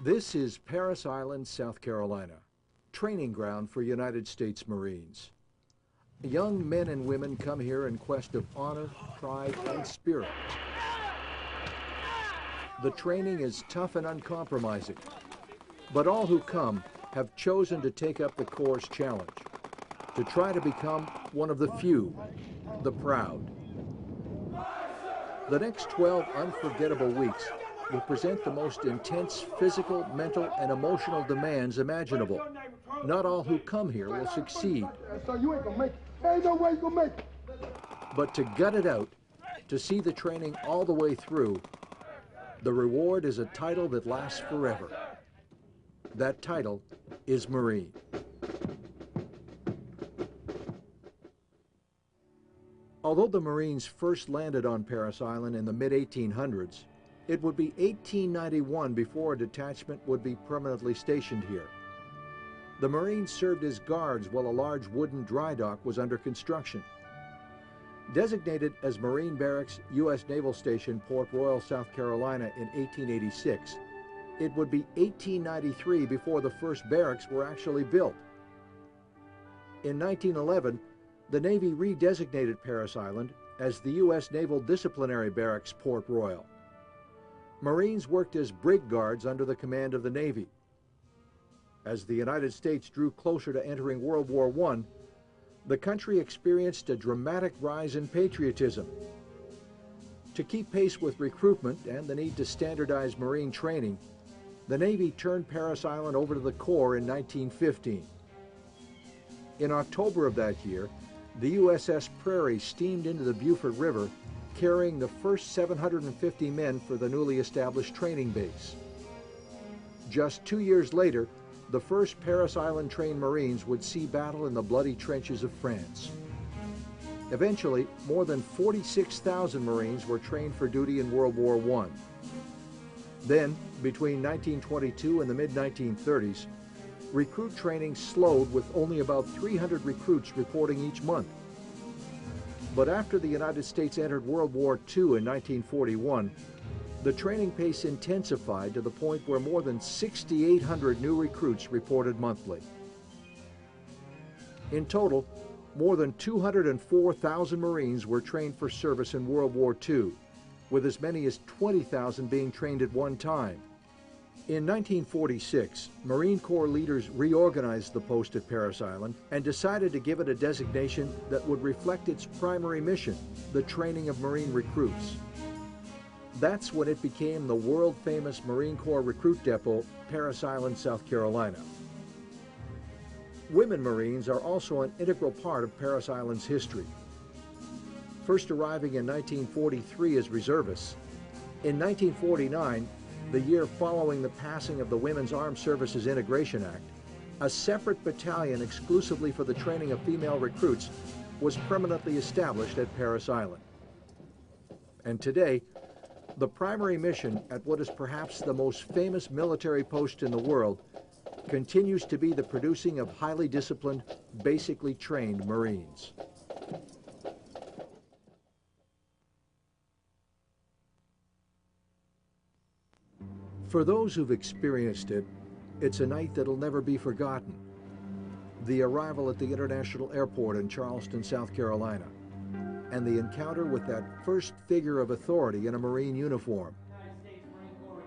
This is Parris Island, South Carolina, training ground for United States Marines. Young men and women come here in quest of honor, pride, and spirit. The training is tough and uncompromising, but all who come have chosen to take up the Corps' challenge, to try to become one of the few, the proud. The next 12 unforgettable weeks will present the most intense physical, mental, and emotional demands imaginable. Not all who come here will succeed. So you ain't gonna make it. Ain't no way you gonna make it. But to gut it out, to see the training all the way through, the reward is a title that lasts forever. That title is Marine. Although the Marines first landed on Parris Island in the mid-1800s, it would be 1891 before a detachment would be permanently stationed here. The Marines served as guards while a large wooden dry dock was under construction. Designated as Marine Barracks, U.S. Naval Station, Port Royal, South Carolina in 1886, it would be 1893 before the first barracks were actually built. In 1911, the Navy redesignated Parris Island as the U.S. Naval Disciplinary Barracks, Port Royal. Marines worked as brig guards under the command of the Navy. As the United States drew closer to entering World War I, the country experienced a dramatic rise in patriotism. To keep pace with recruitment and the need to standardize Marine training, the Navy turned Parris Island over to the Corps in 1915. In October of that year, the USS Prairie steamed into the Beaufort River, carrying the first 750 men for the newly established training base. Just 2 years later, the first Parris Island trained Marines would see battle in the bloody trenches of France. Eventually, more than 46,000 Marines were trained for duty in World War I. Then, between 1922 and the mid-1930s, recruit training slowed with only about 300 recruits reporting each month. But after the United States entered World War II in 1941, the training pace intensified to the point where more than 6,800 new recruits reported monthly. In total, more than 204,000 Marines were trained for service in World War II, with as many as 20,000 being trained at one time. In 1946, Marine Corps leaders reorganized the post at Parris Island and decided to give it a designation that would reflect its primary mission, the training of Marine recruits. That's when it became the world-famous Marine Corps Recruit Depot, Parris Island, South Carolina. Women Marines are also an integral part of Parris Island's history. First arriving in 1943 as reservists, in 1949, the year following the passing of the Women's Armed Services Integration Act, a separate battalion exclusively for the training of female recruits was permanently established at Parris Island. And today, the primary mission at what is perhaps the most famous military post in the world continues to be the producing of highly disciplined, basically trained Marines. For those who've experienced it, it's a night that'll never be forgotten. The arrival at the International Airport in Charleston, South Carolina, and the encounter with that first figure of authority in a Marine uniform.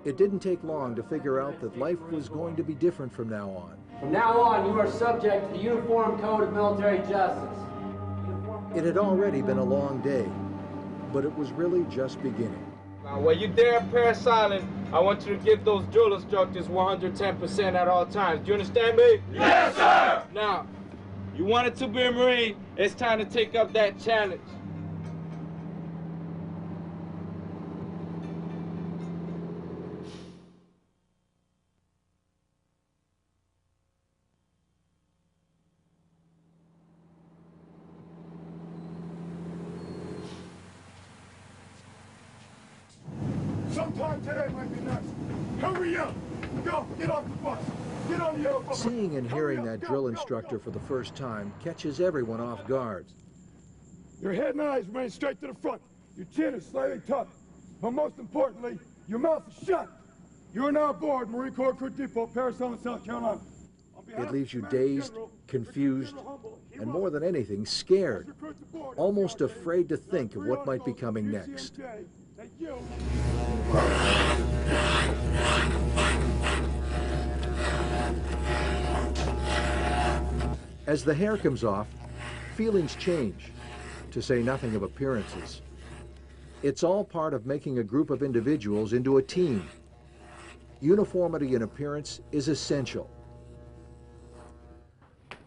It didn't take long to figure out that life was going to be different from now on. From now on, you are subject to the Uniform Code of Military Justice. It had already been a long day, but it was really just beginning. Now, when you're there at Parris Island, I want you to give those drill instructors 110% at all times. Do you understand me? Yes, sir! Now, you wanted to be a Marine, it's time to take up that challenge. Sometime today might be nice. Hurry up! Go, get off the bus. Get on the airplane. Seeing and hearing that drill instructor for the first time catches everyone off guard. Your head and eyes remain straight to the front. Your chin is slightly tucked. But most importantly, your mouth is shut. You're now aboard Marine Corps Crew Depot, Parris Island, South Carolina. It leaves you dazed, confused, and more than anything, scared, almost afraid to think of what might be coming next. As the hair comes off, feelings change, to say nothing of appearances. It's all part of making a group of individuals into a team. Uniformity in appearance is essential.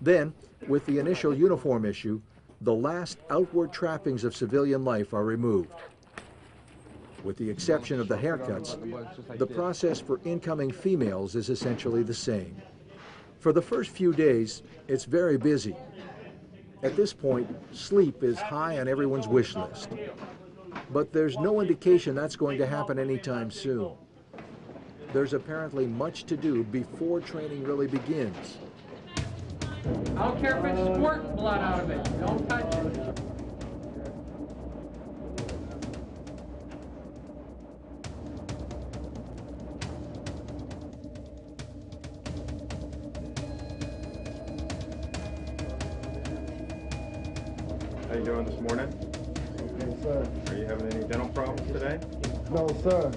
Then, with the initial uniform issue, the last outward trappings of civilian life are removed. With the exception of the haircuts, the process for incoming females is essentially the same. For the first few days, it's very busy. At this point, sleep is high on everyone's wish list. But there's no indication that's going to happen anytime soon. There's apparently much to do before training really begins. I don't care if it's squirting blood out of it. Don't touch it. How you doing this morning? Yes, sir. Are you having any dental problems today? No, sir.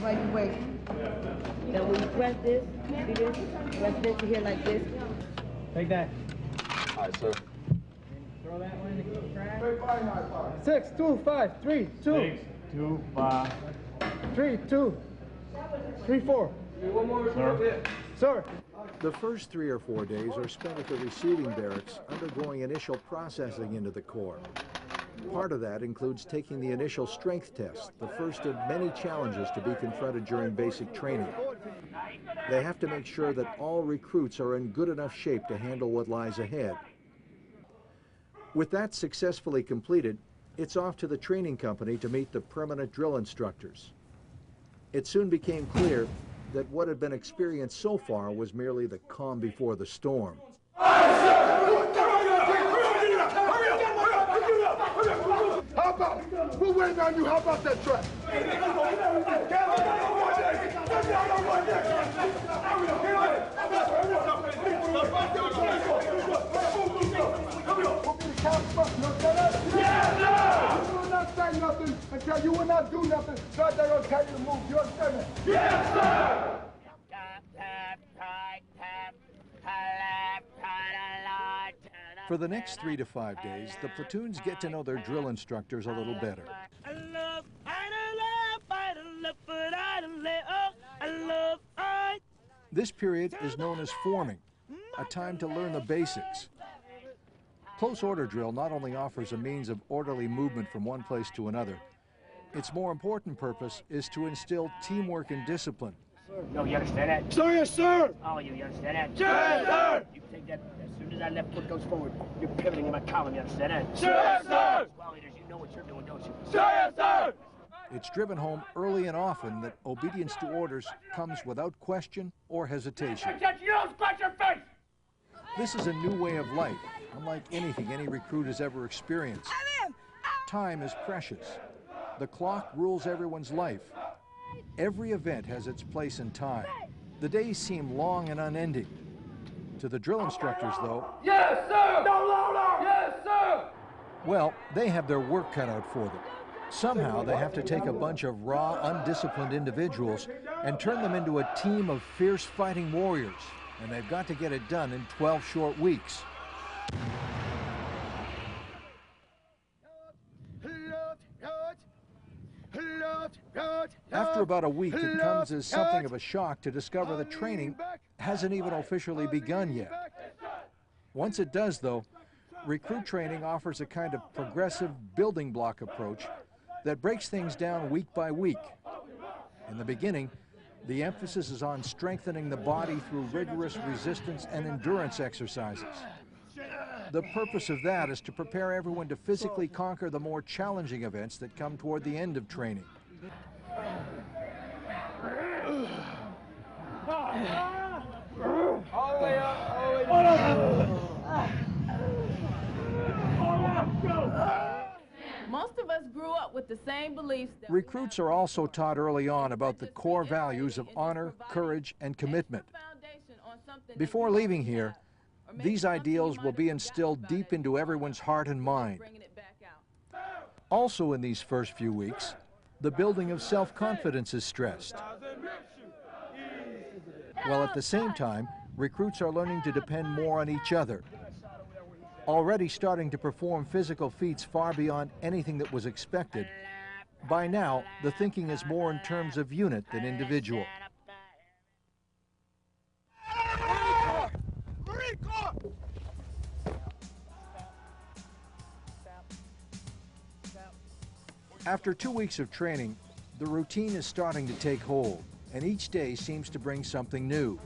While you wait. Now when you press this, see this? Press this to here like this. Take that. All right, sir. Throw that one in the trash. 6, 2, 5, 3, 2. 6, 2, 5. 3, 2. 3, 4. One more. Sir. Sir. The first 3 or 4 days are spent at the receiving barracks undergoing initial processing into the Corps. Part of that includes taking the initial strength test, the first of many challenges to be confronted during basic training. They have to make sure that all recruits are in good enough shape to handle what lies ahead. With that successfully completed, it's off to the training company to meet the permanent drill instructors. It soon became clear that what had been experienced so far was merely the calm before the storm. How about, we're waiting on you, how about that track? Nothing until you will not do nothing. God, they're gonna tell you to move. You understand me? Yes, sir! For the next 3 to 5 days, the platoons get to know their drill instructors a little better. This period is known as forming, a time to learn the basics. Close order drill not only offers a means of orderly movement from one place to another, its more important purpose is to instill teamwork and discipline. No, you understand that? Sir, yes, sir! Oh, you understand that? Yes, sir! You take that, as soon as that left foot goes forward, you're pivoting in my column, you understand that? Sir, yes, sir! Squad leaders, you know what you're doing, don't you? Sir, yes, sir! It's driven home early and often that obedience to orders comes without question or hesitation. You don't scratch your face! This is a new way of life, unlike anything any recruit has ever experienced. Time is precious. The clock rules everyone's life. Every event has its place and time. The days seem long and unending. To the drill instructors, though, Yes, sir! No louder! Yes, sir! well, they have their work cut out for them. Somehow they have to take a bunch of raw, undisciplined individuals and turn them into a team of fierce fighting warriors. And they've got to get it done in 12 short weeks. After about a week, it comes as something of a shock to discover the training hasn't even officially begun yet. Once it does, though, recruit training offers a kind of progressive building block approach that breaks things down week by week. In the beginning, the emphasis is on strengthening the body through rigorous resistance and endurance exercises. The purpose of that is to prepare everyone to physically conquer the more challenging events that come toward the end of training. All the way up, all the way down. Most of us grew up with the same beliefs. Recruits are also taught early on about the core values of honor, courage, and commitment. Before leaving here, these ideals will be instilled deep into everyone's heart and mind. Also in these first few weeks, the building of self-confidence is stressed. While at the same time, recruits are learning to depend more on each other. Already starting to perform physical feats far beyond anything that was expected, by now, the thinking is more in terms of unit than individual. After 2 weeks of training, the routine is starting to take hold, and each day seems to bring something new.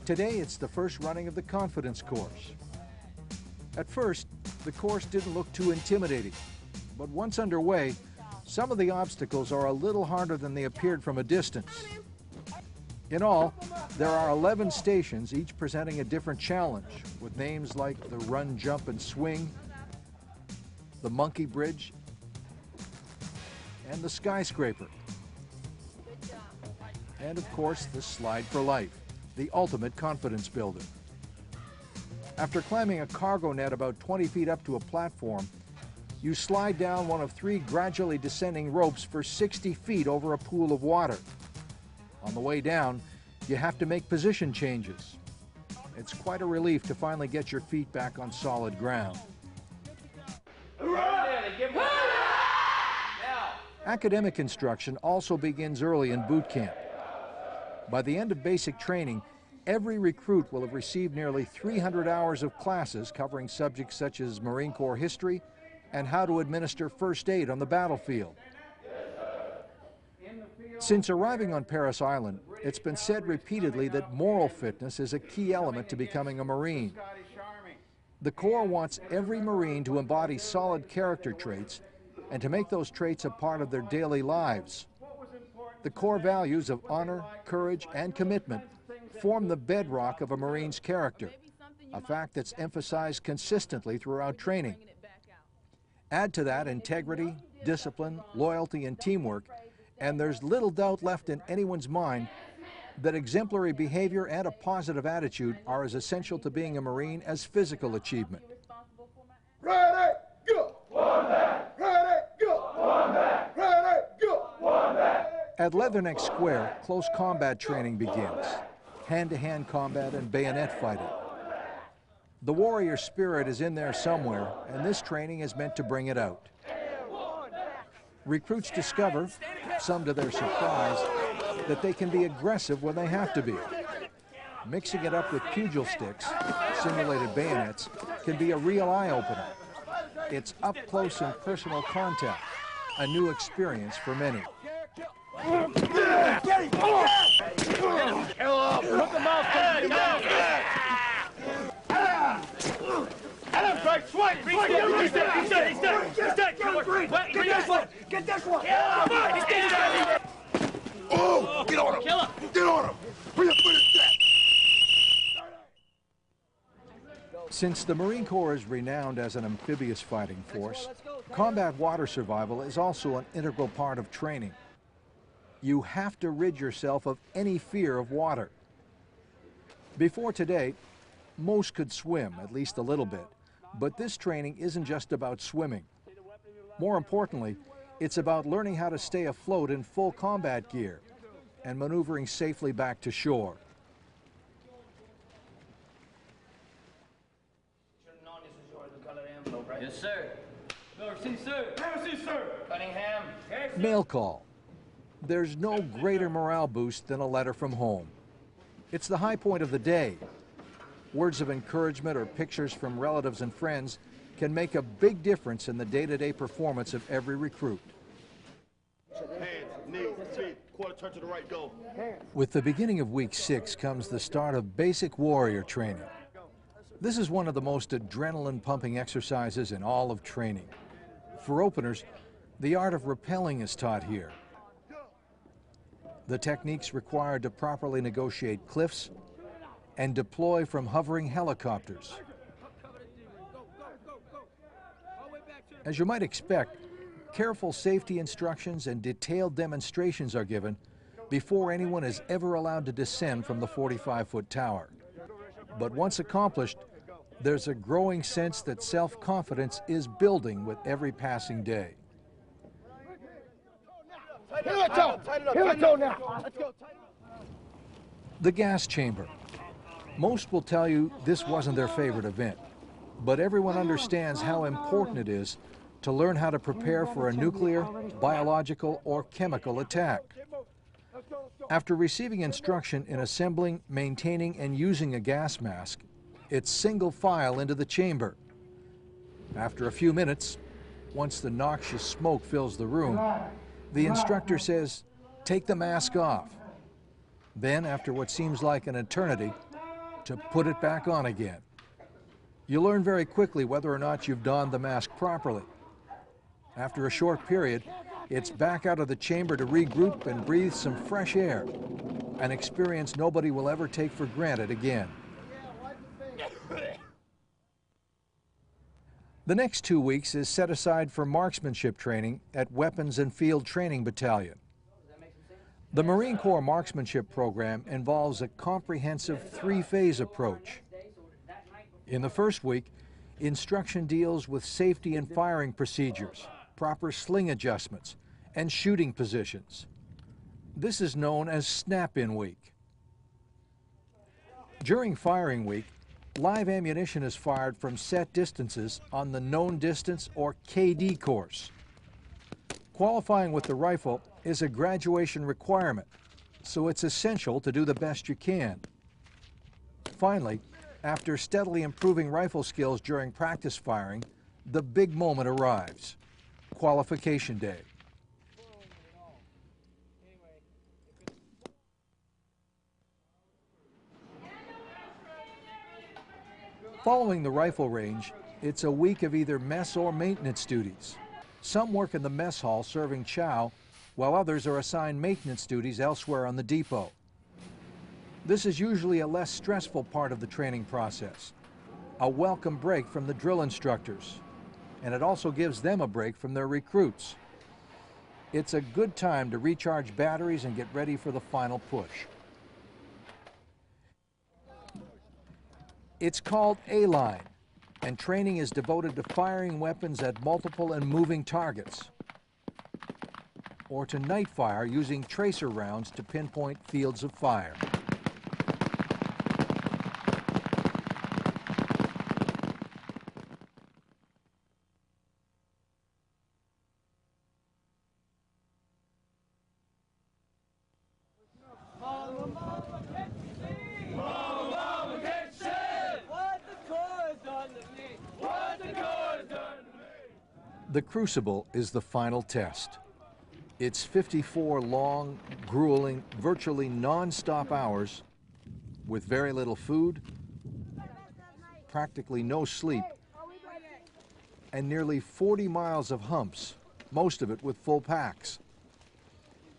Today, it's the first running of the confidence course. At first, the course didn't look too intimidating, but once underway, some of the obstacles are a little harder than they appeared from a distance. In all, there are 11 stations, each presenting a different challenge, with names like the run, jump, and swing, the monkey bridge, and the skyscraper. And of course, the slide for life, the ultimate confidence builder. After climbing a cargo net about 20 feet up to a platform, you slide down one of 3 gradually descending ropes for 60 feet over a pool of water. On the way down, you have to make position changes. It's quite a relief to finally get your feet back on solid ground. Academic instruction also begins early in boot camp. By the end of basic training, every recruit will have received nearly 300 hours of classes covering subjects such as Marine Corps history and how to administer first aid on the battlefield. Since arriving on Parris Island, it's been said repeatedly that moral fitness is a key element to becoming a Marine. The Corps wants every Marine to embody solid character traits and to make those traits a part of their daily lives. The core values of honor, courage, and commitment form the bedrock of a Marine's character, a fact that's emphasized consistently throughout training. Add to that integrity, discipline, loyalty, and teamwork, and there's little doubt left in anyone's mind that exemplary behavior and a positive attitude are as essential to being a Marine as physical achievement. Ready, go! One back! Ready, go! One back! Ready, go! One back! At Leatherneck Square, close combat training begins. Hand-to-hand combat and bayonet fighting. The warrior spirit is in there somewhere, and this training is meant to bring it out. Recruits discover, some to their surprise, that they can be aggressive when they have to be. Mixing it up with pugil sticks, simulated bayonets, can be a real eye-opener. It's up close and personal contact, a new experience for many. Get this one! Oh! Get on him! Kill him! Get on him! Bring his death! Since the Marine Corps is renowned as an amphibious fighting force, combat water survival is also an integral part of training. You have to rid yourself of any fear of water. Before today, most could swim, at least a little bit, but this training isn't just about swimming. More importantly, it's about learning how to stay afloat in full combat gear and maneuvering safely back to shore. Yes, sir. Merci, sir. Merci, sir. Cunningham. Mail call. There's no greater morale boost than a letter from home. It's the high point of the day. Words of encouragement or pictures from relatives and friends can make a big difference in the day-to-day performance of every recruit. Hands, knees, feet, quarter turn to the right, go. With the beginning of week 6 comes the start of basic warrior training. This is one of the most adrenaline-pumping exercises in all of training. For openers, the art of rappelling is taught here. The techniques required to properly negotiate cliffs and deploy from hovering helicopters. As you might expect, careful safety instructions and detailed demonstrations are given before anyone is ever allowed to descend from the 45-foot tower. But once accomplished, there's a growing sense that self-confidence is building with every passing day. The gas chamber. Most will tell you this wasn't their favorite event, but everyone understands how important it is to learn how to prepare for a nuclear, biological, or chemical attack. After receiving instruction in assembling, maintaining, and using a gas mask, it's single file into the chamber. After a few minutes, once the noxious smoke fills the room, the instructor says, "Take the mask off." Then, after what seems like an eternity, to put it back on again. You learn very quickly whether or not you've donned the mask properly. After a short period, it's back out of the chamber to regroup and breathe some fresh air, an experience nobody will ever take for granted again. The next 2 weeks is set aside for marksmanship training at Weapons and Field Training Battalion. The Marine Corps marksmanship program involves a comprehensive 3-phase approach. In the first week, instruction deals with safety and firing procedures, proper sling adjustments, and shooting positions. This is known as snap-in week. During firing week, live ammunition is fired from set distances on the known distance or KD course. Qualifying with the rifle is a graduation requirement, so it's essential to do the best you can. Finally, after steadily improving rifle skills during practice firing, the big moment arrives: qualification day. Following the rifle range, it's a week of either mess or maintenance duties. Some work in the mess hall serving chow, while others are assigned maintenance duties elsewhere on the depot. This is usually a less stressful part of the training process, a welcome break from the drill instructors, and it also gives them a break from their recruits. It's a good time to recharge batteries and get ready for the final push. It's called A-line, and training is devoted to firing weapons at multiple and moving targets, or to night fire using tracer rounds to pinpoint fields of fire. The Crucible is the final test. It's 54 long, grueling, virtually non-stop hours with very little food, practically no sleep, and nearly 40 miles of humps, most of it with full packs.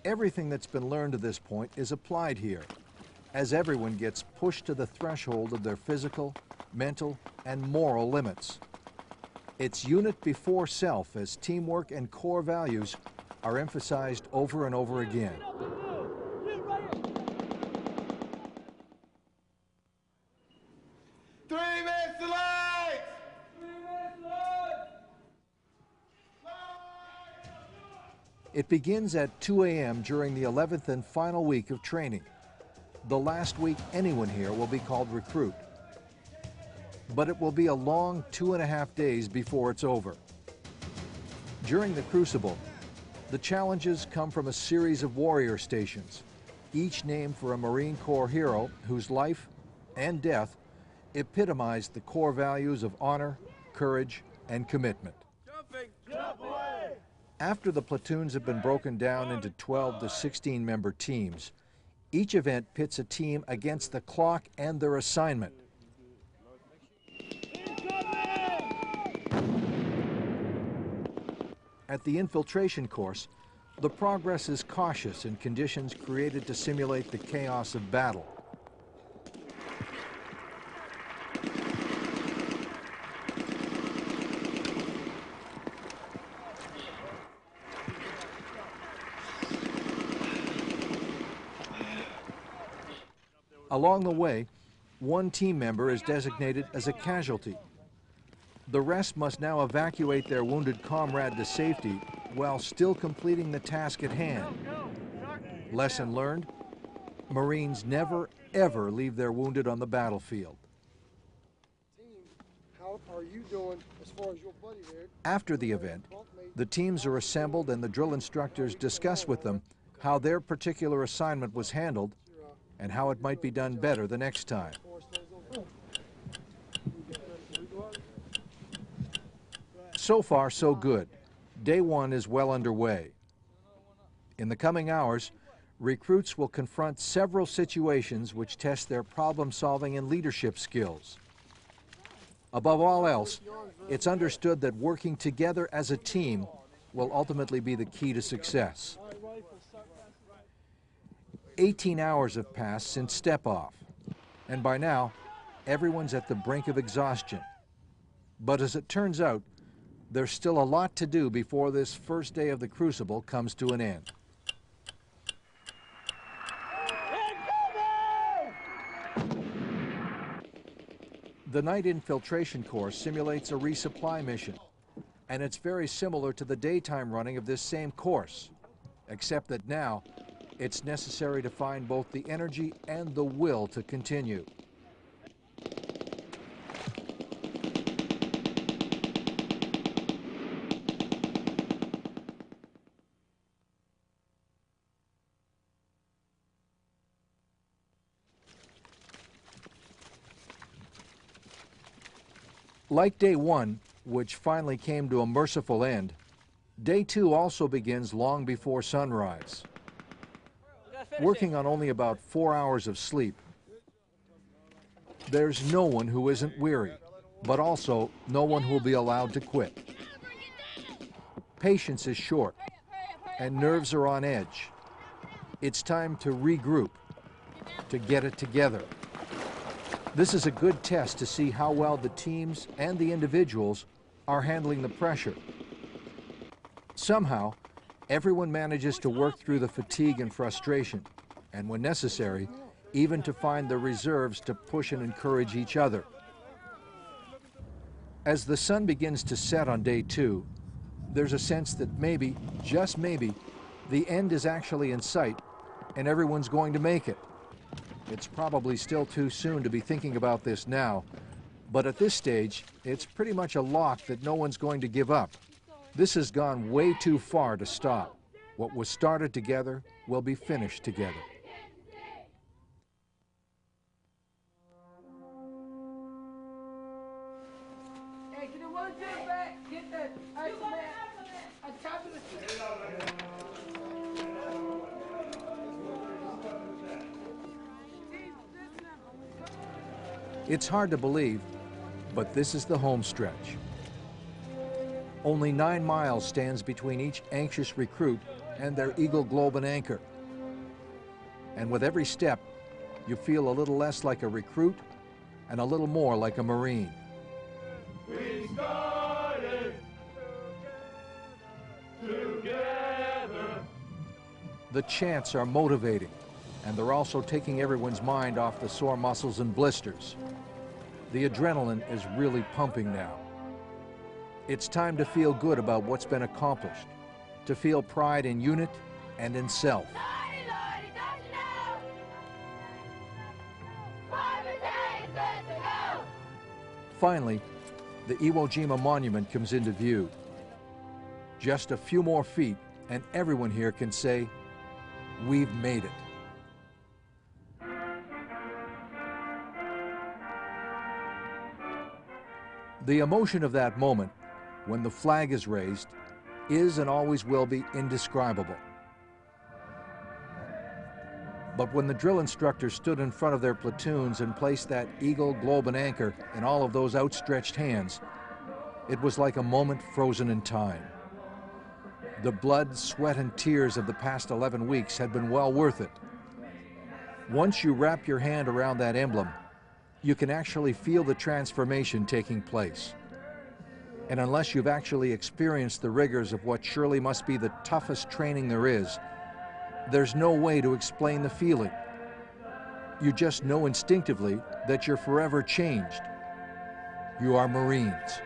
Everything that's been learned to this point is applied here, as everyone gets pushed to the threshold of their physical, mental, and moral limits. It's unit before self, as teamwork and core values are emphasized over and over again. It begins at 2 a.m. during the 11th and final week of training. The last week anyone here will be called recruit. But it will be a long 2.5 days before it's over. During the Crucible, the challenges come from a series of warrior stations, each named for a Marine Corps hero whose life and death epitomized the core values of honor, courage, and commitment. After the platoons have been broken down into 12 to 16 member teams, each event pits a team against the clock and their assignment. At the infiltration course, the progress is cautious in conditions created to simulate the chaos of battle. Along the way, one team member is designated as a casualty. The rest must now evacuate their wounded comrade to safety while still completing the task at hand. Lesson learned: Marines never, ever leave their wounded on the battlefield. How are you doing as far as your buddy there? After the event, the teams are assembled and the drill instructors discuss with them how their particular assignment was handled and how it might be done better the next time. So far, so good. Day one is well underway. In the coming hours, recruits will confront several situations which test their problem-solving and leadership skills. Above all else, it's understood that working together as a team will ultimately be the key to success. 18 hours have passed since step-off, and by now, everyone's at the brink of exhaustion. But as it turns out, there's still a lot to do before this first day of the Crucible comes to an end. The night infiltration course simulates a resupply mission, and it's very similar to the daytime running of this same course, except that now it's necessary to find both the energy and the will to continue. Like day one, which finally came to a merciful end, day two also begins long before sunrise. Working on only about 4 hours of sleep, there's no one who isn't weary, but also no one who will be allowed to quit. Patience is short, and nerves are on edge. It's time to regroup, to get it together. This is a good test to see how well the teams and the individuals are handling the pressure. Somehow, everyone manages to work through the fatigue and frustration, and when necessary, even to find the reserves to push and encourage each other. As the sun begins to set on day two, there's a sense that maybe, just maybe, the end is actually in sight and everyone's going to make it. It's probably still too soon to be thinking about this now, but at this stage, it's pretty much a lock that no one's going to give up. This has gone way too far to stop. What was started together will be finished together. Hey, can the one get back? Get that ice man on top of the It's hard to believe, but this is the home stretch. Only 9 miles stands between each anxious recruit and their Eagle Globe and Anchor. And with every step, you feel a little less like a recruit and a little more like a Marine. We started together. The chants are motivating, and they're also taking everyone's mind off the sore muscles and blisters. The adrenaline is really pumping now. It's time to feel good about what's been accomplished, to feel pride in unit and in self. Finally, the Iwo Jima Monument comes into view. Just a few more feet, and everyone here can say, "We've made it." The emotion of that moment, when the flag is raised, is and always will be indescribable. But when the drill instructors stood in front of their platoons and placed that Eagle, Globe, and Anchor in all of those outstretched hands, it was like a moment frozen in time. The blood, sweat, and tears of the past 11 weeks had been well worth it. Once you wrap your hand around that emblem, you can actually feel the transformation taking place. And unless you've actually experienced the rigors of what surely must be the toughest training there is, there's no way to explain the feeling. You just know instinctively that you're forever changed. You are Marines.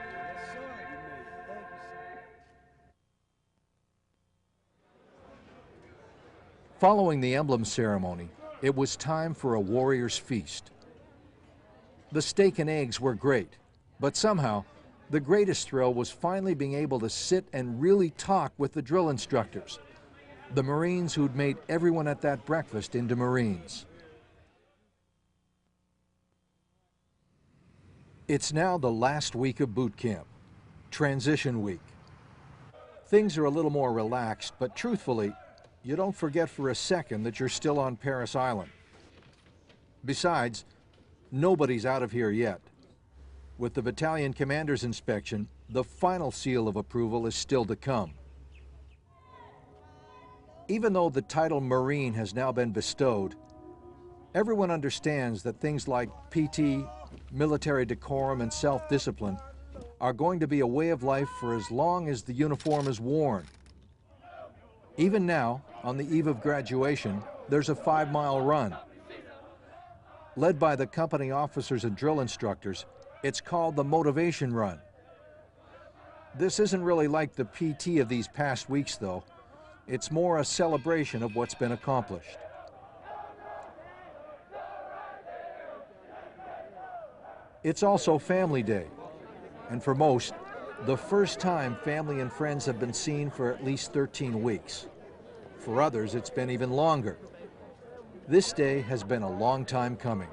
Following the emblem ceremony, it was time for a warrior's feast. The steak and eggs were great, but somehow, the greatest thrill was finally being able to sit and really talk with the drill instructors, the Marines who'd made everyone at that breakfast into Marines. It's now the last week of boot camp, transition week. Things are a little more relaxed, but truthfully, you don't forget for a second that you're still on Parris Island. Besides, nobody's out of here yet. With the battalion commander's inspection, the final seal of approval is still to come. Even though the title Marine has now been bestowed, everyone understands that things like PT, military decorum, and self-discipline are going to be a way of life for as long as the uniform is worn. Even now, on the eve of graduation, there's a 5-mile run. Led by the company officers and drill instructors, it's called the Motivation Run. This isn't really like the PT of these past weeks, though. It's more a celebration of what's been accomplished. It's also Family Day, and for most, the first time family and friends have been seen for at least 13 weeks. For others, it's been even longer. This day has been a long time coming.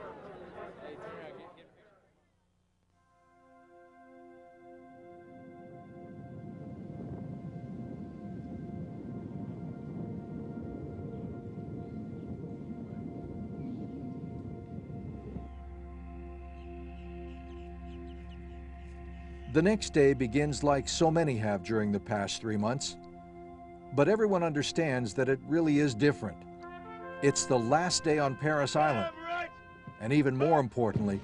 The next day begins like so many have during the past 3 months. But everyone understands that it really is different. It's the last day on Parris Island. And even more importantly,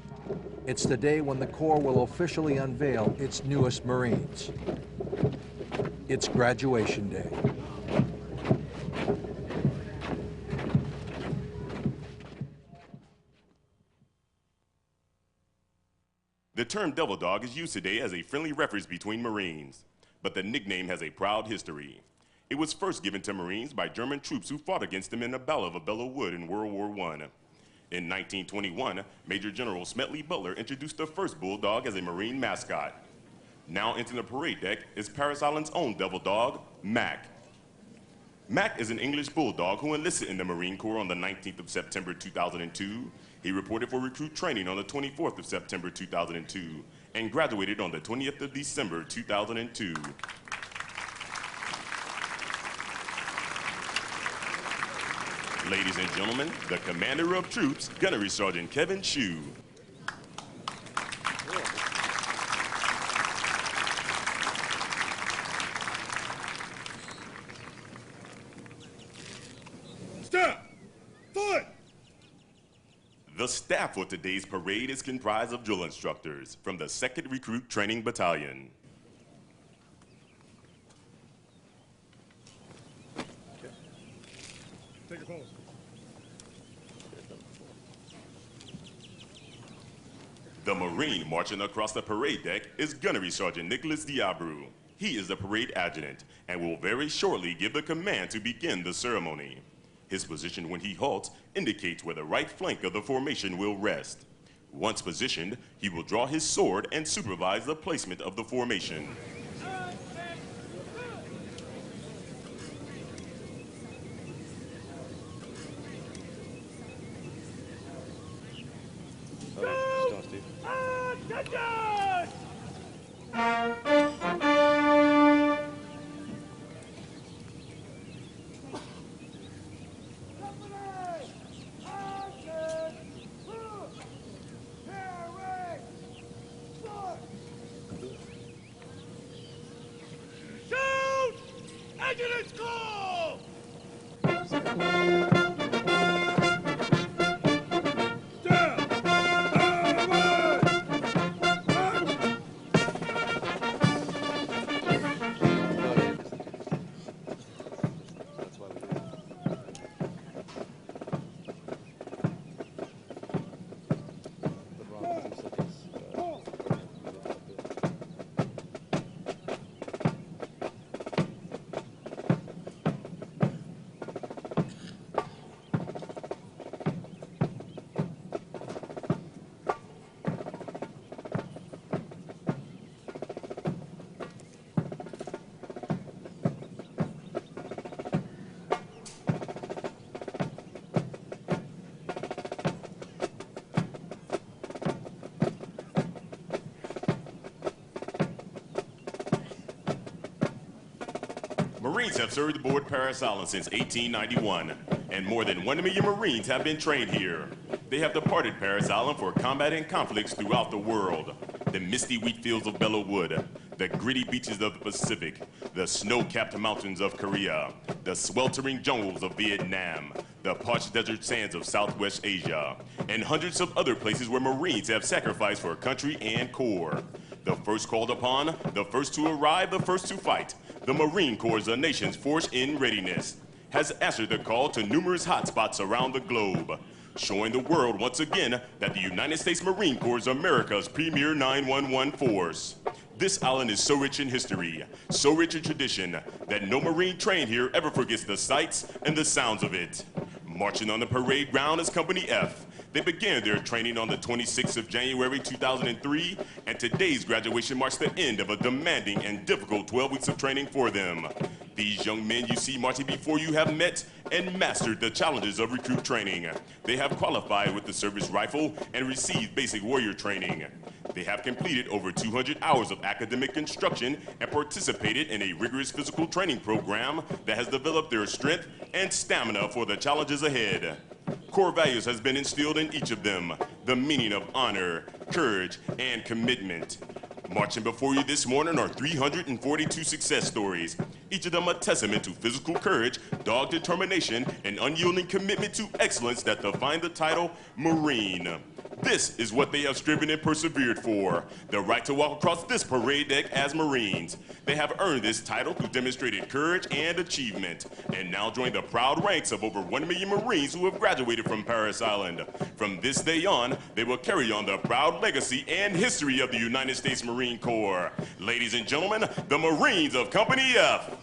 it's the day when the Corps will officially unveil its newest Marines. It's graduation day. The term Devil Dog is used today as a friendly reference between Marines, but the nickname has a proud history. It was first given to Marines by German troops who fought against them in the Battle of Belleau Wood in World War I. In 1921, Major General Smedley Butler introduced the first Bulldog as a Marine mascot. Now entering the parade deck is Parris Island's own Devil Dog, Mac. Mac is an English Bulldog who enlisted in the Marine Corps on the 19th of September 2002. He reported for recruit training on the 24th of September 2002 and graduated on the 20th of December 2002. Ladies and gentlemen, the Commander of Troops, Gunnery Sergeant Kevin Shue. Step! Foot! The staff for today's parade is comprised of drill instructors from the 2nd Recruit Training Battalion. Take a pose. The Marine marching across the parade deck is Gunnery Sergeant Nicholas Diabru. He is the parade adjutant and will very shortly give the command to begin the ceremony. His position when he halts indicates where the right flank of the formation will rest. Once positioned, he will draw his sword and supervise the placement of the formation. Marines have served aboard Parris Island since 1891, and more than 1 million Marines have been trained here. They have departed Parris Island for combat and conflicts throughout the world. The misty wheat fields of Belleau Wood, the gritty beaches of the Pacific, the snow-capped mountains of Korea, the sweltering jungles of Vietnam, the parched desert sands of Southwest Asia, and hundreds of other places where Marines have sacrificed for country and corps. The first called upon, the first to arrive, the first to fight. The Marine Corps, the nation's force in readiness, has answered the call to numerous hotspots around the globe, showing the world once again that the United States Marine Corps is America's premier 911 force. This island is so rich in history, so rich in tradition, that no Marine trained here ever forgets the sights and the sounds of it. Marching on the parade ground is Company F. They began their training on the 26th of January 2003, and today's graduation marks the end of a demanding and difficult 12 weeks of training for them. These young men you see marching before you have met and mastered the challenges of recruit training. They have qualified with the service rifle and received basic warrior training. They have completed over 200 hours of academic instruction and participated in a rigorous physical training program that has developed their strength and stamina for the challenges ahead. Core values has been instilled in each of them, the meaning of honor, courage, and commitment. Marching before you this morning are 342 success stories, each of them a testament to physical courage, dogged determination, and unyielding commitment to excellence that define the title Marine. This is what they have striven and persevered for, the right to walk across this parade deck as Marines. They have earned this title through demonstrated courage and achievement, and now join the proud ranks of over 1 million Marines who have graduated from Parris Island. From this day on, they will carry on the proud legacy and history of the United States Marine Corps. Ladies and gentlemen, the Marines of Company F.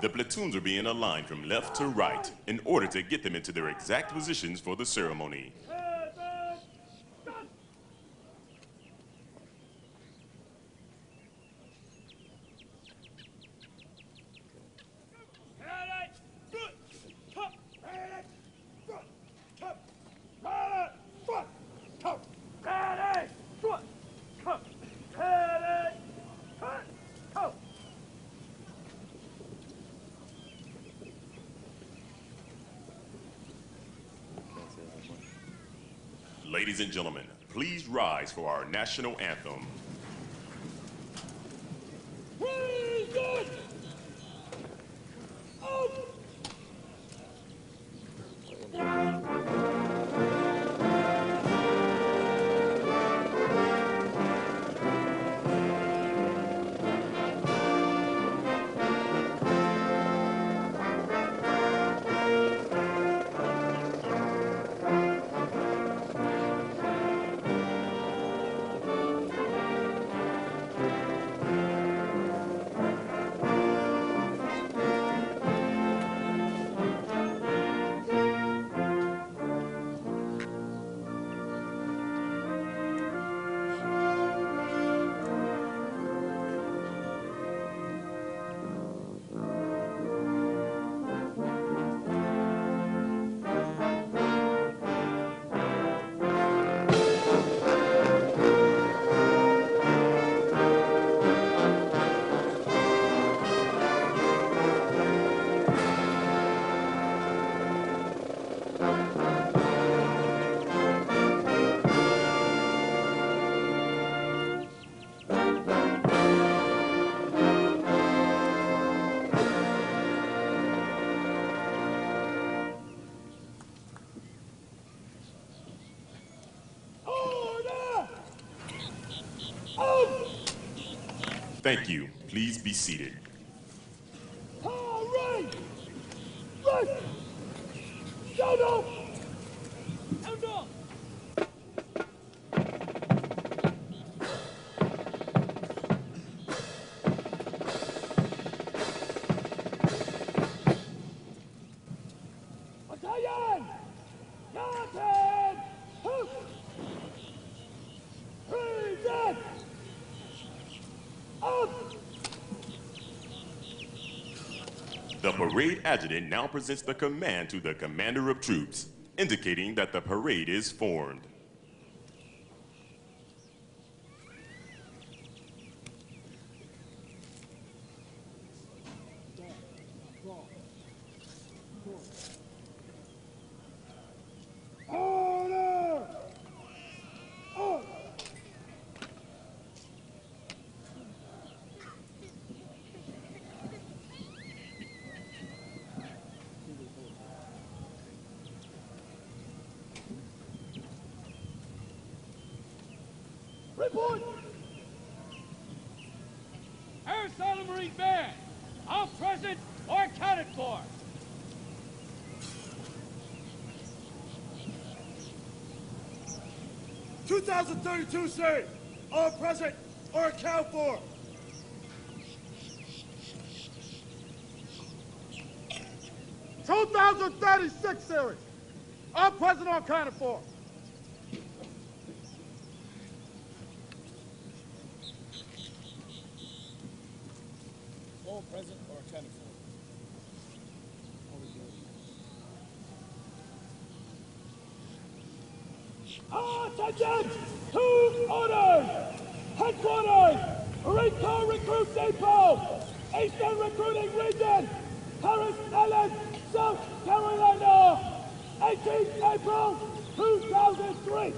The platoons are being aligned from left to right in order to get them into their exact positions for the ceremony. Ladies and gentlemen, please rise for our national anthem. Thank you. Please be seated. All right! Right! Sound off! Sound off! Battalion! Captain! Hoof! Present! Up! The parade adjutant now presents the command to the commander of troops, indicating that the parade is formed. Order! Up! Report! Air Asylum Marine Band, all present or accounted for. 2032, sir! All present or account for! 2036 series! All present or accounted for! All present or accounted for. Attention! Two orders! Headquarters! Marine Corps Recruit Depot! Eastern Recruiting Region! Paris Island, South Carolina! 18th April 2003!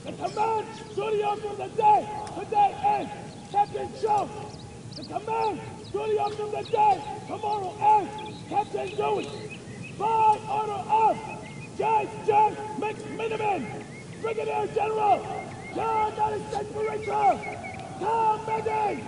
The command duty officer of the day today is Captain Schultz! The command duty officer of the day tomorrow is Captain Dewey! By order of J. McMiniman! Brigadier General, United States Marine Corps, commanding!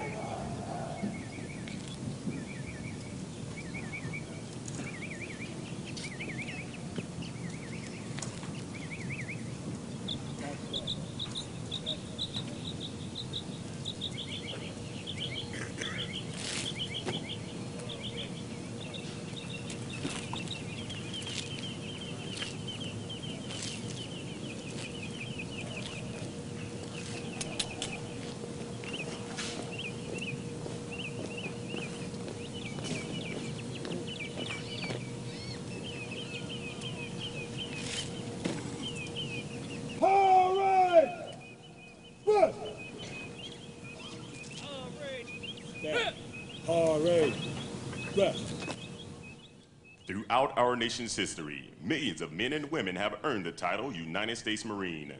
Throughout our nation's history, millions of men and women have earned the title United States Marine.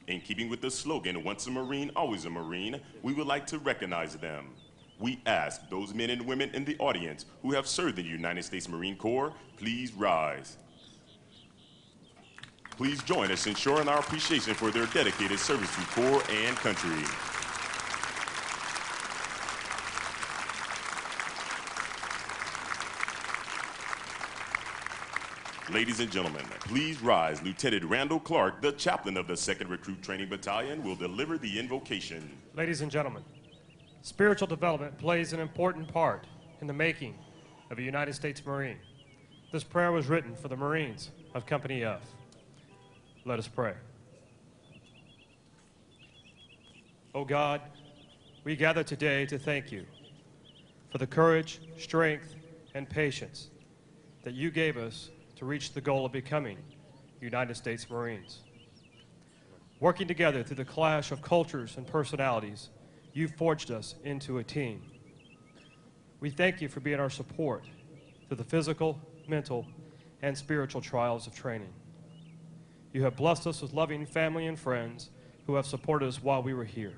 In keeping with the slogan, once a Marine, always a Marine, we would like to recognize them. We ask those men and women in the audience who have served in the United States Marine Corps, please rise. Please join us in showing our appreciation for their dedicated service to Corps and country. Ladies and gentlemen, please rise. Lieutenant Randall Clark, the chaplain of the 2nd Recruit Training Battalion, will deliver the invocation. Ladies and gentlemen, spiritual development plays an important part in the making of a United States Marine. This prayer was written for the Marines of Company F. Let us pray. Oh God, we gather today to thank you for the courage, strength, and patience that you gave us to reach the goal of becoming United States Marines. Working together through the clash of cultures and personalities, you forged us into a team. We thank you for being our support through the physical, mental, and spiritual trials of training. You have blessed us with loving family and friends who have supported us while we were here.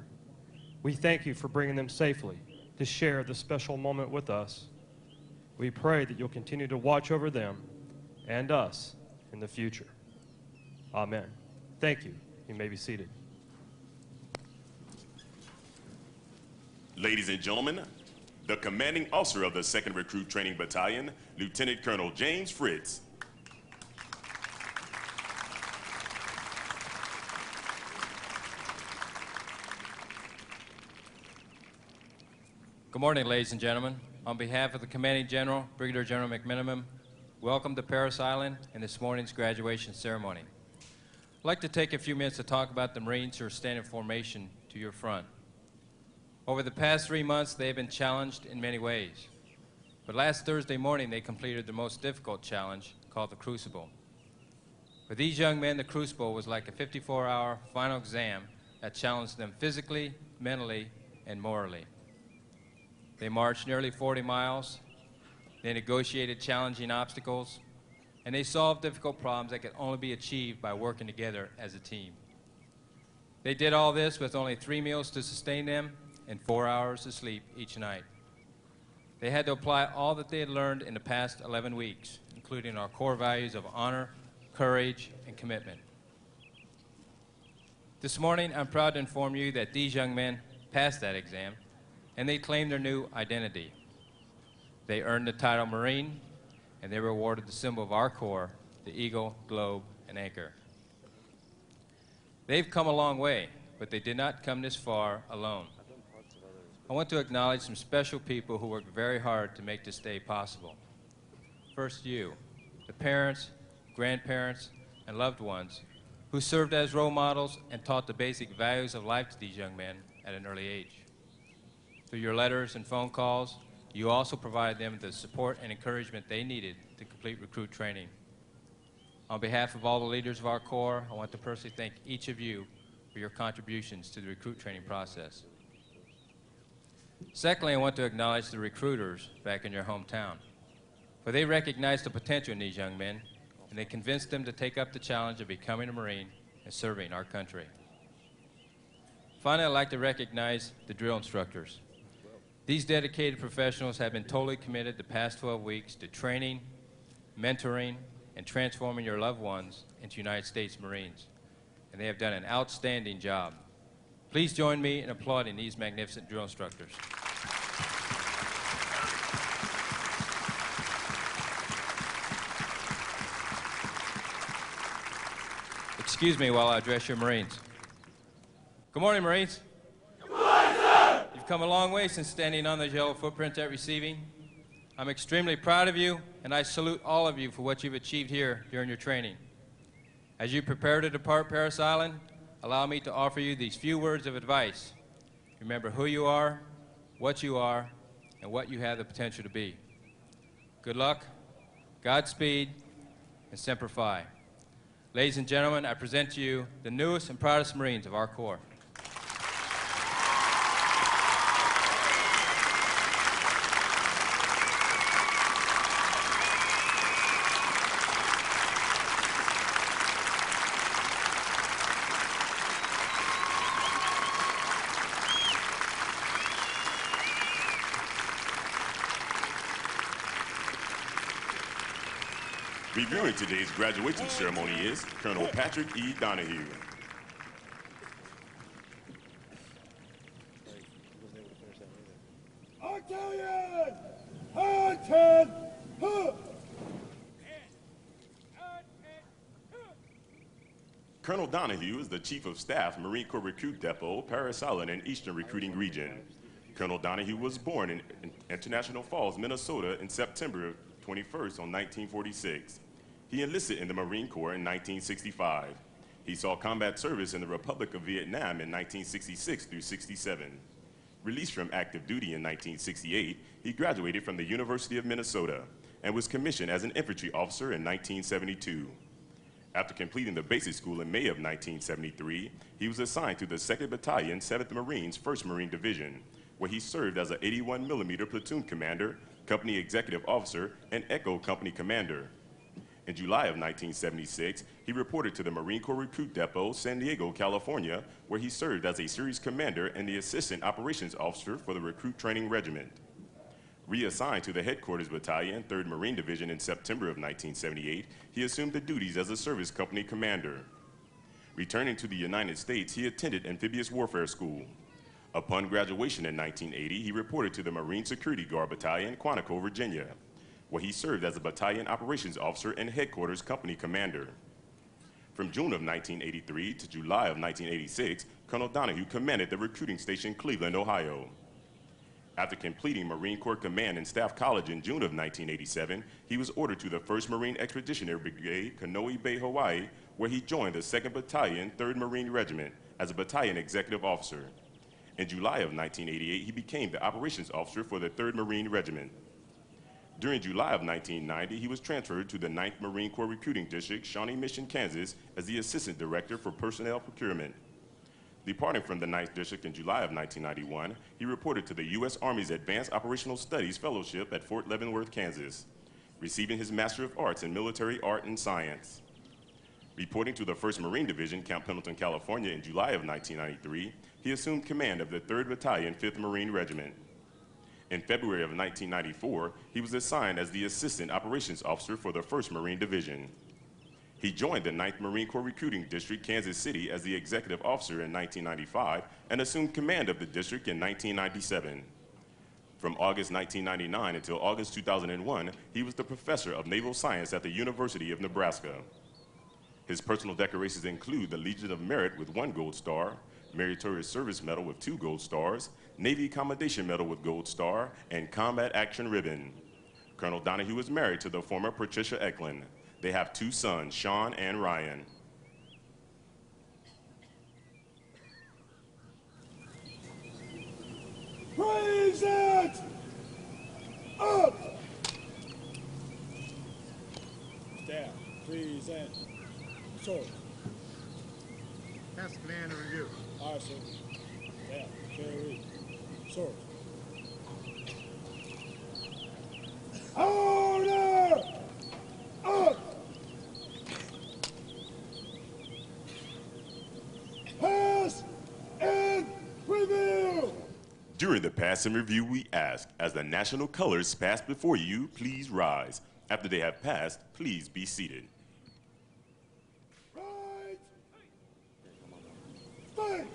We thank you for bringing them safely to share this special moment with us. We pray that you'll continue to watch over them and us in the future. Amen. Thank you. You may be seated. Ladies and gentlemen, the commanding officer of the 2nd Recruit Training Battalion, Lieutenant Colonel James Fritz. Good morning, ladies and gentlemen. On behalf of the Commanding General, Brigadier General McMenamin, welcome to Parris Island and this morning's graduation ceremony. I'd like to take a few minutes to talk about the Marines who are standing in formation to your front. Over the past 3 months, they have been challenged in many ways. But last Thursday morning, they completed the most difficult challenge, called the Crucible. For these young men, the Crucible was like a 54-hour final exam that challenged them physically, mentally, and morally. They marched nearly 40 miles, they negotiated challenging obstacles, and they solved difficult problems that could only be achieved by working together as a team. They did all this with only 3 meals to sustain them and 4 hours of sleep each night. They had to apply all that they had learned in the past 11 weeks, including our core values of honor, courage, and commitment. This morning, I'm proud to inform you that these young men passed that exam, and they claimed their new identity. They earned the title Marine, and they were awarded the symbol of our Corps, the Eagle, Globe, and Anchor. They've come a long way, but they did not come this far alone. I want to acknowledge some special people who worked very hard to make this day possible. First, you, the parents, grandparents, and loved ones who served as role models and taught the basic values of life to these young men at an early age. Through your letters and phone calls, you also provided them the support and encouragement they needed to complete recruit training. On behalf of all the leaders of our Corps, I want to personally thank each of you for your contributions to the recruit training process. Secondly, I want to acknowledge the recruiters back in your hometown, for they recognized the potential in these young men, and they convinced them to take up the challenge of becoming a Marine and serving our country. Finally, I'd like to recognize the drill instructors. These dedicated professionals have been totally committed the past 12 weeks to training, mentoring, and transforming your loved ones into United States Marines, and they have done an outstanding job. Please join me in applauding these magnificent drill instructors. Excuse me while I address your Marines. Good morning, Marines. Good morning, sir! You've come a long way since standing on those yellow footprints at receiving. I'm extremely proud of you, and I salute all of you for what you've achieved here during your training. As you prepare to depart Parris Island, allow me to offer you these few words of advice. Remember who you are, and what you have the potential to be. Good luck, Godspeed, and Semper Fi. Ladies and gentlemen, I present to you the newest and proudest Marines of our Corps. Reviewing today's graduation ceremony is Colonel Patrick E. Donahue. Battalion! Attack! Colonel Donahue is the Chief of Staff, Marine Corps Recruit Depot, Parris Island, and Eastern Recruiting Region. Colonel Donahue was born in International Falls, Minnesota in September 21st on 1946. He enlisted in the Marine Corps in 1965. He saw combat service in the Republic of Vietnam in 1966 through 67. Released from active duty in 1968, he graduated from the University of Minnesota and was commissioned as an infantry officer in 1972. After completing the basic school in May of 1973, he was assigned to the 2nd Battalion, 7th Marines, 1st Marine Division, where he served as an 81mm platoon commander, company executive officer, and Echo Company commander. In July of 1976, he reported to the Marine Corps Recruit Depot, San Diego, California, where he served as a series commander and the assistant operations officer for the Recruit Training Regiment. Reassigned to the Headquarters Battalion, 3rd Marine Division in September of 1978, he assumed the duties as a service company commander. Returning to the United States, he attended Amphibious Warfare School. Upon graduation in 1980, he reported to the Marine Security Guard Battalion, Quantico, Virginia, where he served as a battalion operations officer and headquarters company commander. From June of 1983 to July of 1986, Colonel Donahue commanded the recruiting station Cleveland, Ohio. After completing Marine Corps Command and Staff College in June of 1987, he was ordered to the 1st Marine Expeditionary Brigade, Kanoe Bay, Hawaii, where he joined the 2nd Battalion, 3rd Marine Regiment, as a battalion executive officer. In July of 1988, he became the operations officer for the 3rd Marine Regiment. During July of 1990, he was transferred to the 9th Marine Corps Recruiting District, Shawnee Mission, Kansas, as the Assistant Director for Personnel Procurement. Departing from the 9th District in July of 1991, he reported to the U.S. Army's Advanced Operational Studies Fellowship at Fort Leavenworth, Kansas, receiving his Master of Arts in Military Art and Science. Reporting to the 1st Marine Division, Camp Pendleton, California in July of 1993, he assumed command of the 3rd Battalion, 5th Marine Regiment. In February of 1994, he was assigned as the Assistant Operations Officer for the 1st Marine Division. He joined the 9th Marine Corps Recruiting District, Kansas City, as the Executive Officer in 1995 and assumed command of the district in 1997. From August 1999 until August 2001, he was the Professor of Naval Science at the University of Nebraska. His personal decorations include the Legion of Merit with 1 Gold Star, Meritorious Service Medal with 2 Gold Stars, Navy Commendation Medal with Gold Star, and Combat Action Ribbon. Colonel Donahue is married to the former Patricia Eklund. They have 2 sons, Sean and Ryan. Praise it! Up! Down. Present. Sword. Pass the command and review. All right, sir. Down. Carry. Sword. Order! Up! Pass and review! During the pass and review, we ask, as the national colors pass before you, please rise. After they have passed, please be seated. Right! Fight!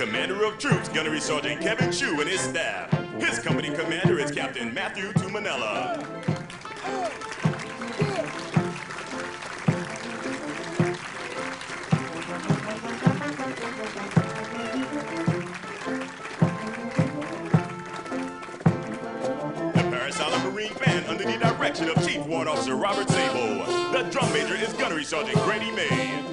Commander of Troops, Gunnery Sergeant Kevin Chu and his staff. His company commander is Captain Matthew Tumanella. The Parris Island Marine Band under the direction of Chief Warrant Officer Robert Sabo. The drum major is Gunnery Sergeant Grady May.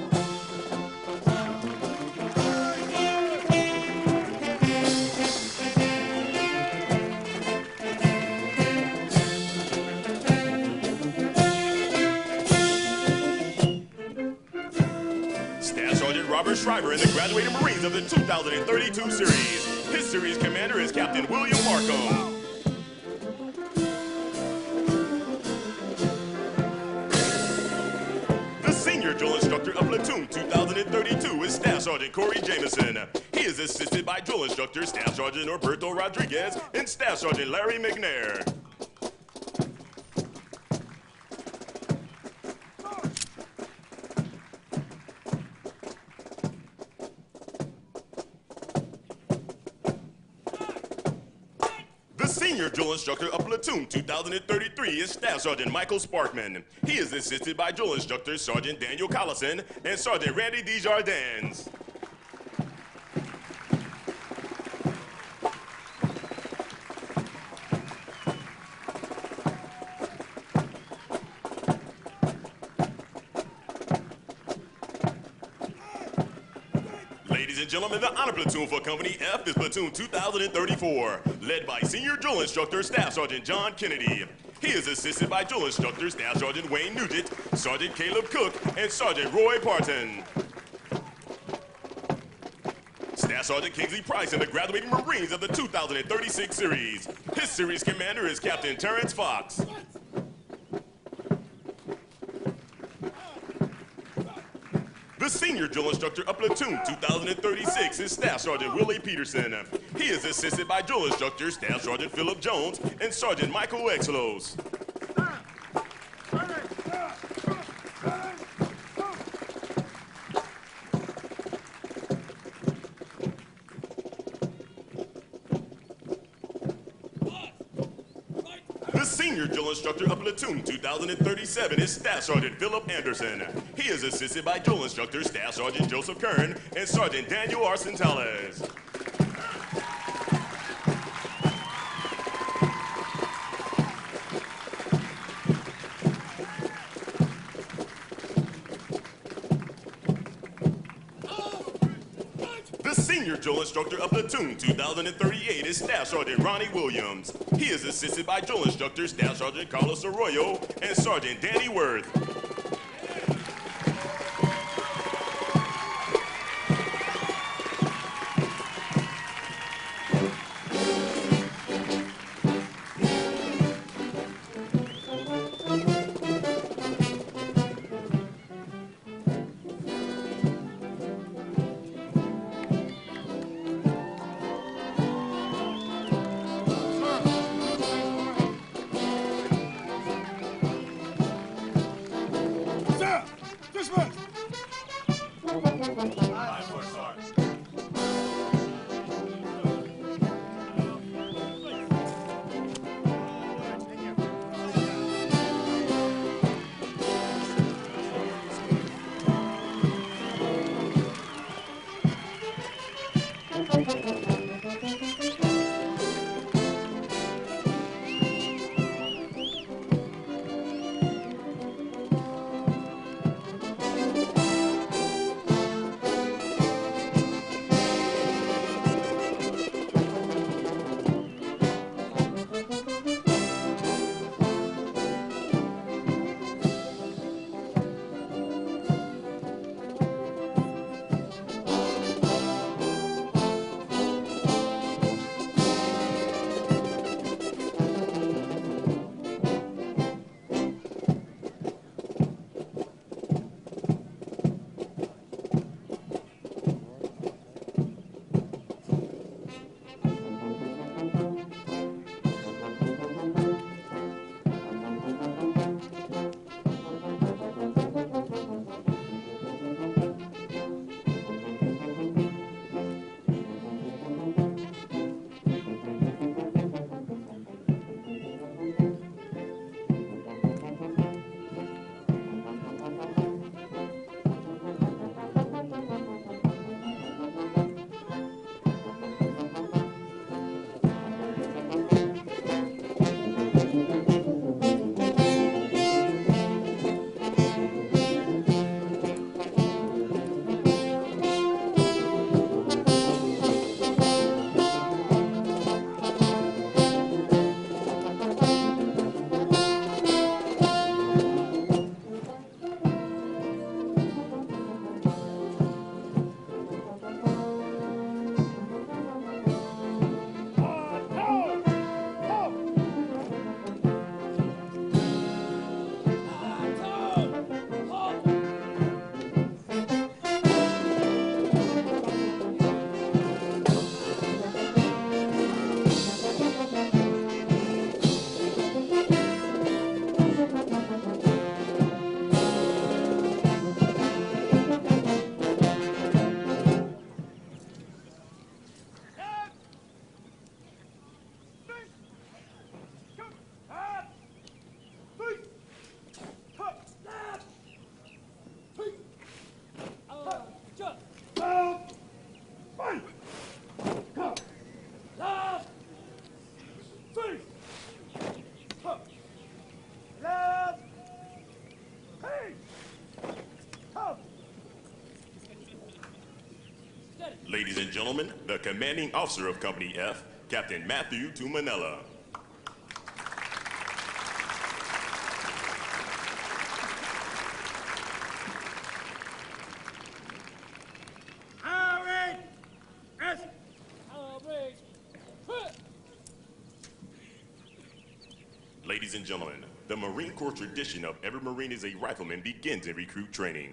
Robert Schreiber and the graduating Marines of the 2032 series. His series commander is Captain William Markham. The senior drill instructor of Platoon 2032 is Staff Sergeant Corey Jameson. He is assisted by drill instructor Staff Sergeant Norberto Rodriguez and Staff Sergeant Larry McNair. Senior drill instructor of Platoon 2033 is Staff Sergeant Michael Sparkman. He is assisted by drill instructor Sergeant Daniel Collison and Sergeant Randy Desjardins. Ladies and gentlemen, the honor platoon for Company F is Platoon 2034, led by Senior Drill Instructor Staff Sergeant John Kennedy. He is assisted by Drill Instructor Staff Sergeant Wayne Nugent, Sergeant Caleb Cook, and Sergeant Roy Parton. Staff Sergeant Kingsley Price and the graduating Marines of the 2036 series. His series commander is Captain Terrence Fox. The senior drill instructor of Platoon 2036 is Staff Sergeant Willie Peterson. He is assisted by drill instructor Staff Sergeant Philip Jones and Sergeant Michael Exelos. The senior drill instructor of Platoon 2037 is Staff Sergeant Philip Anderson. He is assisted by drill instructor Staff Sergeant Joseph Kern and Sergeant Daniel Arcentales. The senior drill instructor of Platoon 2038 is Staff Sergeant Ronnie Williams. He is assisted by drill instructor Staff Sergeant Carlos Arroyo and Sergeant Danny Worth. Ladies and gentlemen, the commanding officer of Company F, Captain Matthew Tumanella. Ladies and gentlemen, the Marine Corps tradition of every Marine is a rifleman begins in recruit training.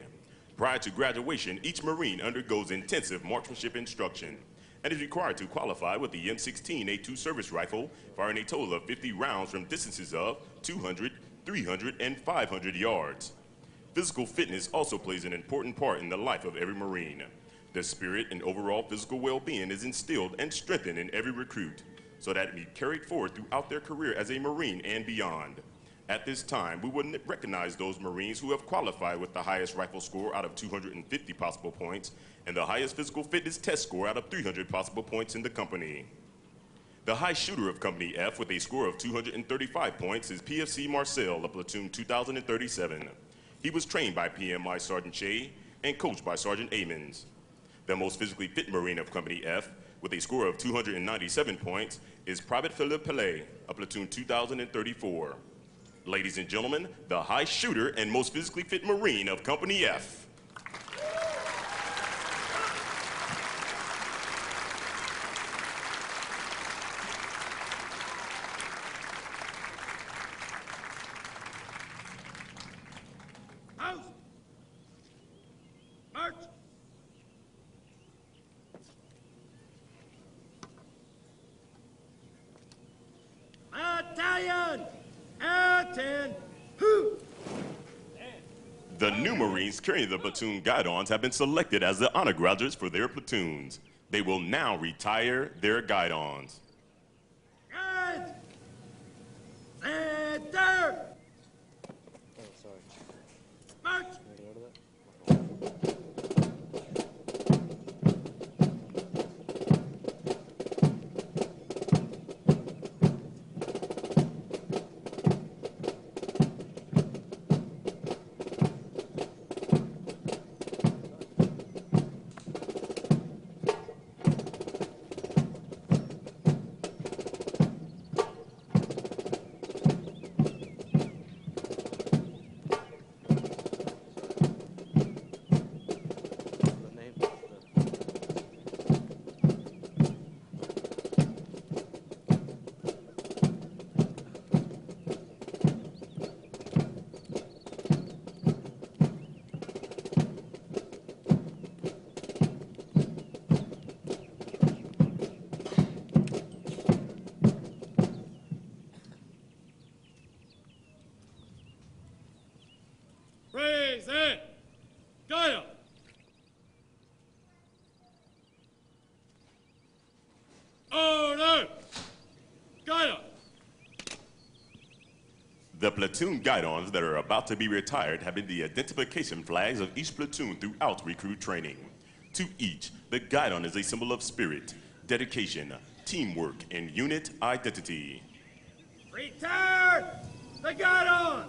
Prior to graduation, each Marine undergoes intensive marksmanship instruction and is required to qualify with the M16A2 service rifle, firing a total of 50 rounds from distances of 200, 300, and 500 yards. Physical fitness also plays an important part in the life of every Marine. The spirit and overall physical well-being is instilled and strengthened in every recruit, so that it be carried forward throughout their career as a Marine and beyond. At this time, we would recognize those Marines who have qualified with the highest rifle score out of 250 possible points and the highest physical fitness test score out of 300 possible points in the company. The high shooter of Company F with a score of 235 points is PFC Marcel of Platoon 2037. He was trained by PMI Sergeant Shea and coached by Sergeant Amons. The most physically fit Marine of Company F with a score of 297 points is Private Philippe Pellet of Platoon 2034. Ladies and gentlemen, the high shooter and most physically fit Marine of Company F. House! March! Battalion! Attend! Who? The new Marines carrying the platoon guidons have been selected as the honor graduates for their platoons. They will now retire their guidons. Guides! Center! March! Present! Guide up! Order! Guide up! The platoon guidons that are about to be retired have been the identification flags of each platoon throughout recruit training. To each, the guidon is a symbol of spirit, dedication, teamwork, and unit identity. Return the guidon!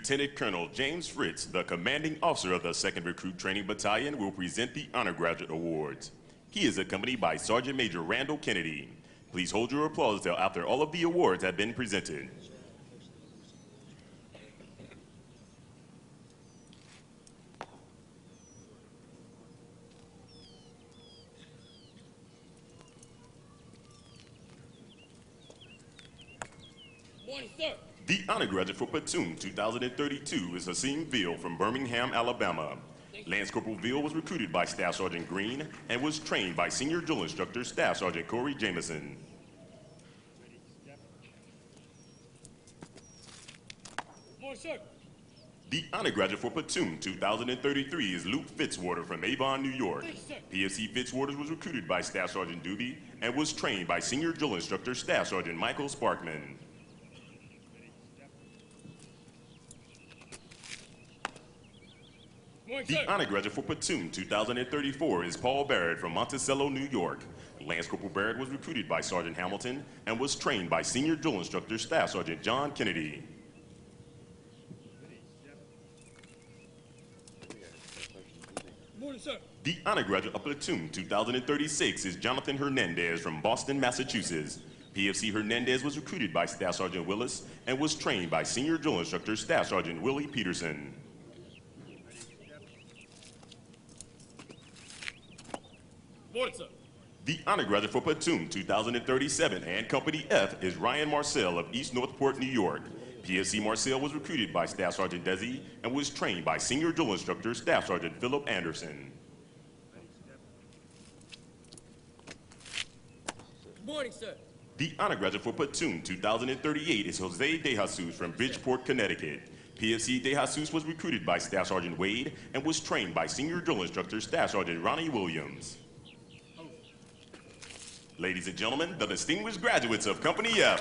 Lieutenant Colonel James Fritz, the commanding officer of the 2nd Recruit Training Battalion, will present the Honor Graduate Awards. He is accompanied by Sergeant Major Randall Kennedy. Please hold your applause till after all of the awards have been presented. Morning, sir. The Honor Graduate for Platoon 2032 is Hasim Veal from Birmingham, Alabama. Lance Corporal Veal was recruited by Staff Sergeant Green and was trained by Senior Drill Instructor Staff Sergeant Corey Jameson. Morning, sir. The Honor Graduate for Platoon 2033 is Luke Fitzwater from Avon, New York. PFC Fitzwater was recruited by Staff Sergeant Doobie and was trained by Senior Drill Instructor Staff Sergeant Michael Sparkman. The Honor Graduate for Platoon 2034 is Paul Barrett from Monticello, New York. Lance Corporal Barrett was recruited by Sergeant Hamilton and was trained by Senior Drill Instructor Staff Sergeant John Kennedy. Morning, sir. The Honor Graduate of Platoon 2036 is Jonathan Hernandez from Boston, Massachusetts. PFC Hernandez was recruited by Staff Sergeant Willis and was trained by Senior Drill Instructor Staff Sergeant Willie Peterson. Morning, sir. The Honor Graduate for Platoon 2037 and Company F is Ryan Marcel of East Northport, New York. PFC Marcel was recruited by Staff Sergeant Desi and was trained by Senior Drill Instructor Staff Sergeant Philip Anderson. Good morning, sir. The Honor Graduate for Platoon 2038 is Jose De Jesus from Bridgeport, Connecticut. PFC De Jesus was recruited by Staff Sergeant Wade and was trained by Senior Drill Instructor Staff Sergeant Ronnie Williams. Ladies and gentlemen, the distinguished graduates of Company F.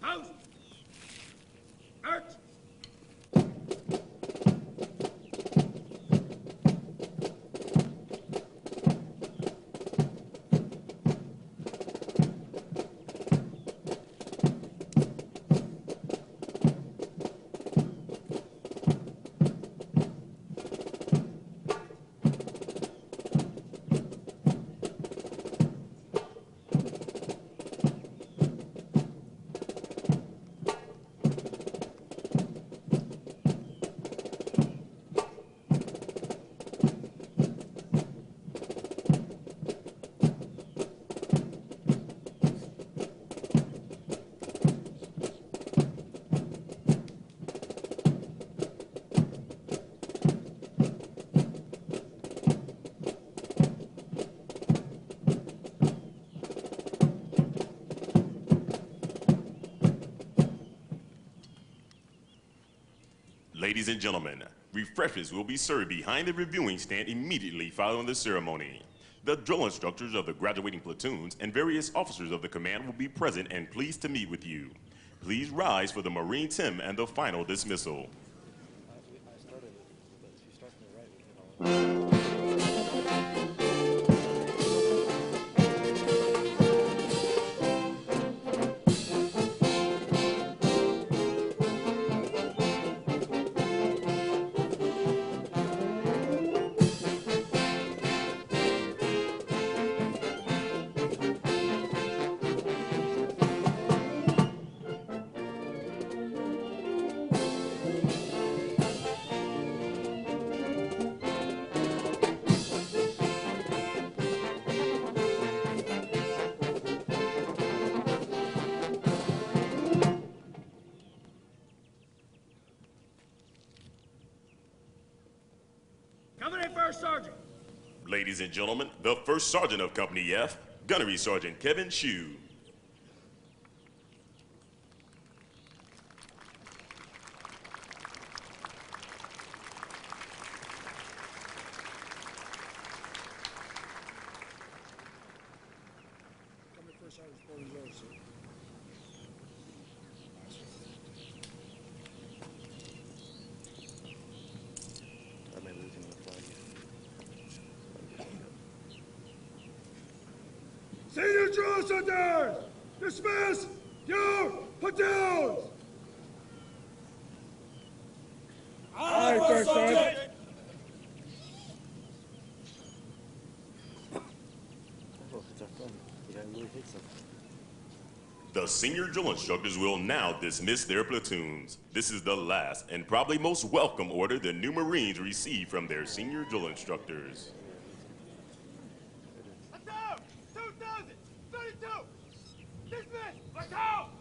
House. Arch. Ladies and gentlemen, refreshments will be served behind the reviewing stand immediately following the ceremony. The drill instructors of the graduating platoons and various officers of the command will be present and pleased to meet with you. Please rise for the Marines hymn and the final dismissal. Company First Sergeant. Ladies and gentlemen, the First Sergeant of Company F, Gunnery Sergeant Kevin Shue. Company First Sergeant, floor is yours, sir. Am I losing the flag? Senior drill instructors, dismiss your platoons! Aye, First Sergeant. The senior drill instructors will now dismiss their platoons. This is the last and probably most welcome order the new Marines receive from their senior drill instructors. Platoon 2032! Dismiss! Platoon